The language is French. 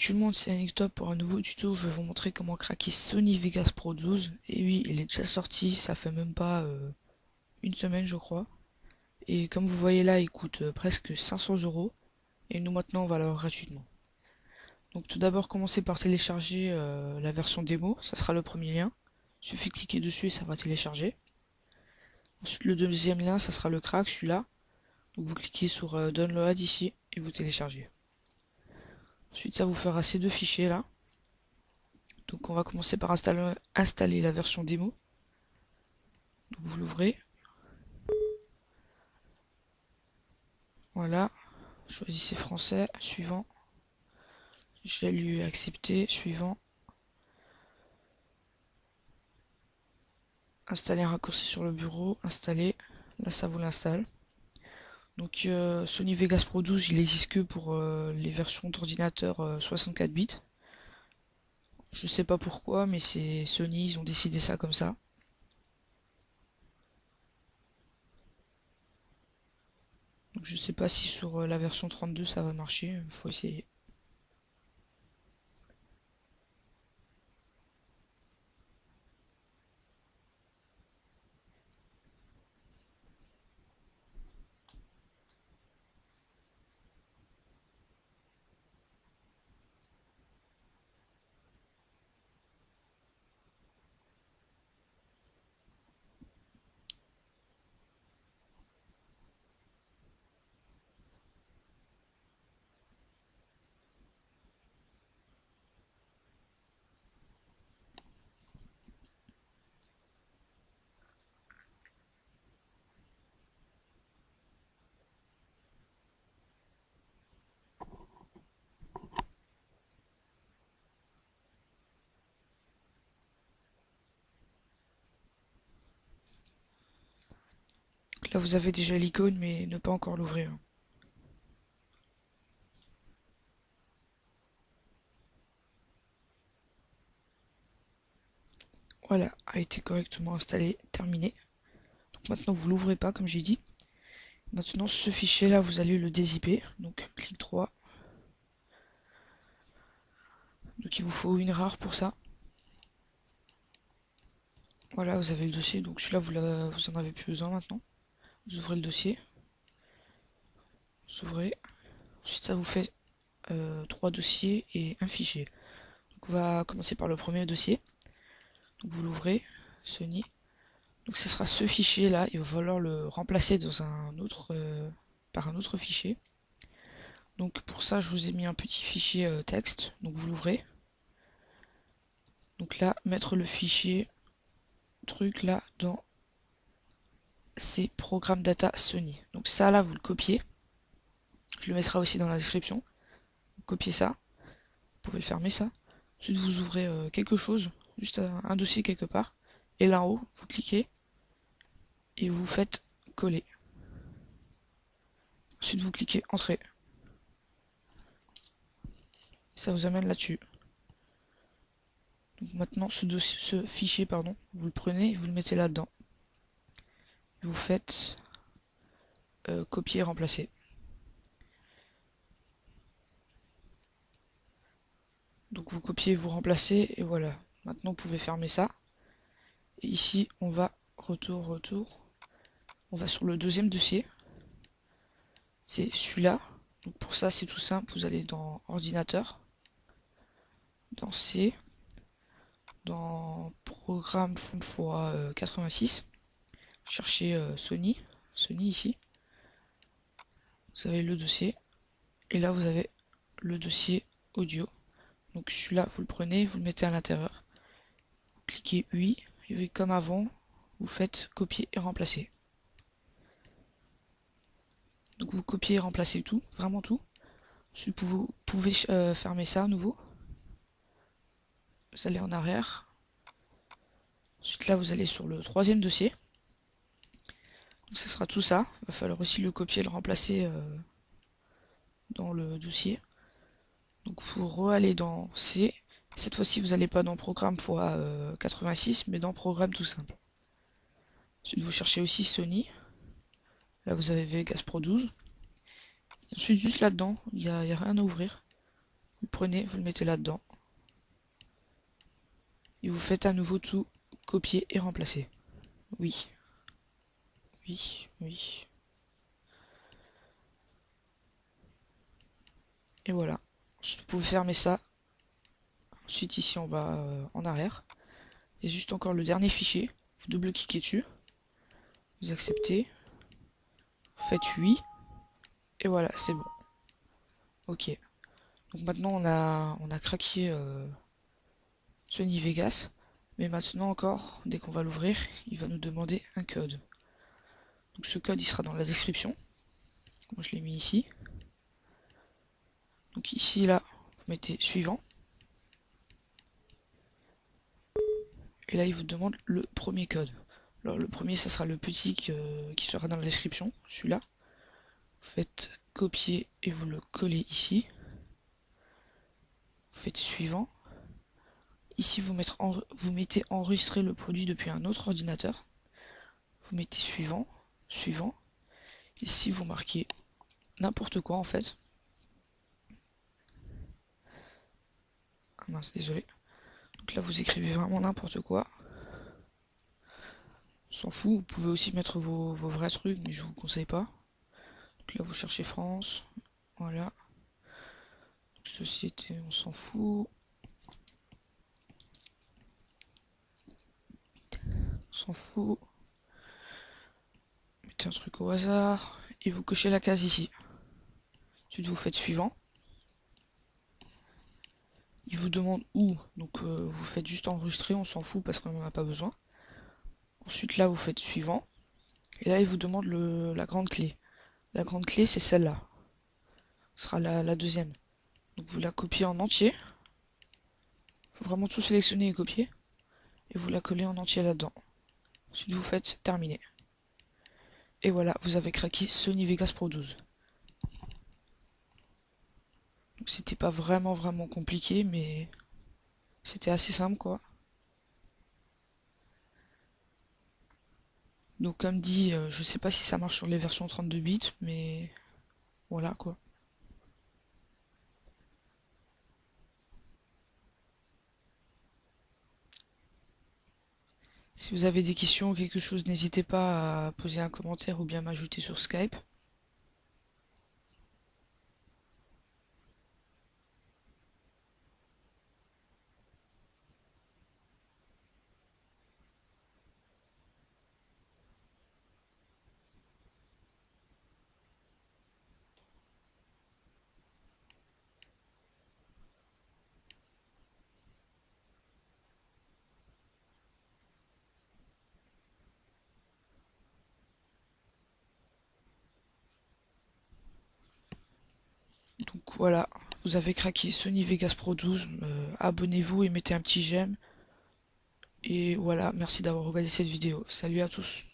tout le monde, c'est Anictop pour un nouveau tuto. Je vais vous montrer comment craquer Sony Vegas Pro 12. Et oui, il est déjà sorti, ça fait même pas une semaine je crois. Et comme vous voyez là, il coûte presque 500 €. Et nous maintenant on va l'avoir gratuitement. Donc tout d'abord commencez par télécharger la version démo, ça sera le premier lien. Il suffit de cliquer dessus et ça va télécharger. Ensuite le deuxième lien, ça sera le crack, celui-là. Donc vous cliquez sur Download ici et vous téléchargez. Ensuite ça vous fera ces deux fichiers là. Donc on va commencer par installer la version démo. Donc vous l'ouvrez. Voilà. Choisissez français. Suivant. J'ai lu accepter. Suivant. Installer un raccourci sur le bureau. Installer. Là ça vous l'installe. Donc Sony Vegas Pro 12 il existe que pour les versions d'ordinateur 64 bits. Je sais pas pourquoi mais c'est Sony, ils ont décidé ça comme ça. Donc je sais pas si sur la version 32 ça va marcher, faut essayer. Là vous avez déjà l'icône mais ne pas encore l'ouvrir. Voilà, a été correctement installé, terminé. Donc maintenant vous l'ouvrez pas comme j'ai dit. Maintenant ce fichier là vous allez le dézipper. Donc clic droit. Donc il vous faut une rare pour ça. Voilà, vous avez le dossier, donc celui-là vous en avez plus besoin maintenant. Vous ouvrez le dossier. Vous ouvrez. Ensuite ça vous fait 3 dossiers et un fichier. Donc on va commencer par le premier dossier. Donc vous l'ouvrez, Sony. Donc ça sera ce fichier là, il va falloir le remplacer dans un autre par un autre fichier. Donc pour ça je vous ai mis un petit fichier texte, donc vous l'ouvrez. Donc là, mettre le fichier truc là dans ces programmes data Sony. Donc ça là vous le copiez. Je le mettrai aussi dans la description. Vous copiez ça, vous pouvez le fermer ça. Ensuite vous ouvrez quelque chose, juste un dossier quelque part. Et là en haut, vous cliquez et vous faites coller. Ensuite vous cliquez entrée. Ça vous amène là-dessus. Donc maintenant ce fichier pardon, vous le prenez et vous le mettez là-dedans. Vous faites copier et remplacer. Donc vous copiez, vous remplacez et voilà. Maintenant vous pouvez fermer ça. Et ici on va retour. On va sur le deuxième dossier. C'est celui-là. Donc pour ça c'est tout simple. Vous allez dans ordinateur, dans C, dans programme fond x 86. Cherchez Sony ici. Vous avez le dossier. Et là vous avez le dossier audio. Donc celui-là vous le prenez, vous le mettez à l'intérieur. Vous cliquez oui. Et comme avant, vous faites copier et remplacer. Donc vous copiez et remplacez tout, vraiment tout. Ensuite vous pouvez fermer ça à nouveau. Vous allez en arrière. Ensuite là vous allez sur le troisième dossier. Donc ça sera tout ça. Il va falloir aussi le copier et le remplacer dans le dossier. Donc vous re-allez dans C. Cette fois-ci vous n'allez pas dans programme x 86 mais dans programme tout simple. Ensuite vous cherchez aussi Sony. Là vous avez Vegas Pro 12. Et ensuite juste là-dedans, il y a rien à ouvrir. le prenez, vous le mettez là-dedans. Et vous faites à nouveau tout copier et remplacer. Oui. Oui, oui. Et voilà. Vous pouvez fermer ça. Ensuite ici on va en arrière. Et juste encore le dernier fichier. Vous double-cliquez dessus. Vous acceptez. Vous faites oui. Et voilà, c'est bon. Ok. Donc maintenant on a craqué Sony Vegas. Mais maintenant encore, dès qu'on va l'ouvrir, il va nous demander un code. Donc ce code il sera dans la description. Moi je l'ai mis ici. Donc ici là, vous mettez suivant. Et là il vous demande le premier code. Alors le premier ça sera le petit qui sera dans la description, celui-là. Vous faites copier et vous le collez ici. Vous faites suivant. Ici vous mettez enregistrer le produit depuis un autre ordinateur. Vous mettez suivant, suivant. Ici vous marquez n'importe quoi en fait. Ah mince, désolé. Donc là vous écrivez vraiment n'importe quoi. On s'en fout, vous pouvez aussi mettre vos vrais trucs, mais je vous conseille pas. Donc là vous cherchez France, voilà. Donc, société, on s'en fout. On s'en fout. Mettez un truc au hasard et vous cochez la case ici. Ensuite vous faites suivant. Il vous demande où, donc vous faites juste enregistrer, on s'en fout parce qu'on n'en a pas besoin. Ensuite là vous faites suivant. Et là il vous demande la grande clé. La grande clé c'est celle-là. Ce sera la deuxième. Donc vous la copiez en entier. Faut vraiment tout sélectionner et copier. Et vous la collez en entier là-dedans. Ensuite vous faites terminer. Et voilà, vous avez craqué Sony Vegas Pro 12. Donc c'était pas vraiment compliqué, mais c'était assez simple quoi. Donc comme dit, je sais pas si ça marche sur les versions 32 bits, mais voilà quoi. Si vous avez des questions ou quelque chose, n'hésitez pas à poser un commentaire ou bien m'ajouter sur Skype. Donc voilà, vous avez craqué Sony Vegas Pro 12. Abonnez-vous et mettez un petit j'aime. Et voilà, merci d'avoir regardé cette vidéo. Salut à tous.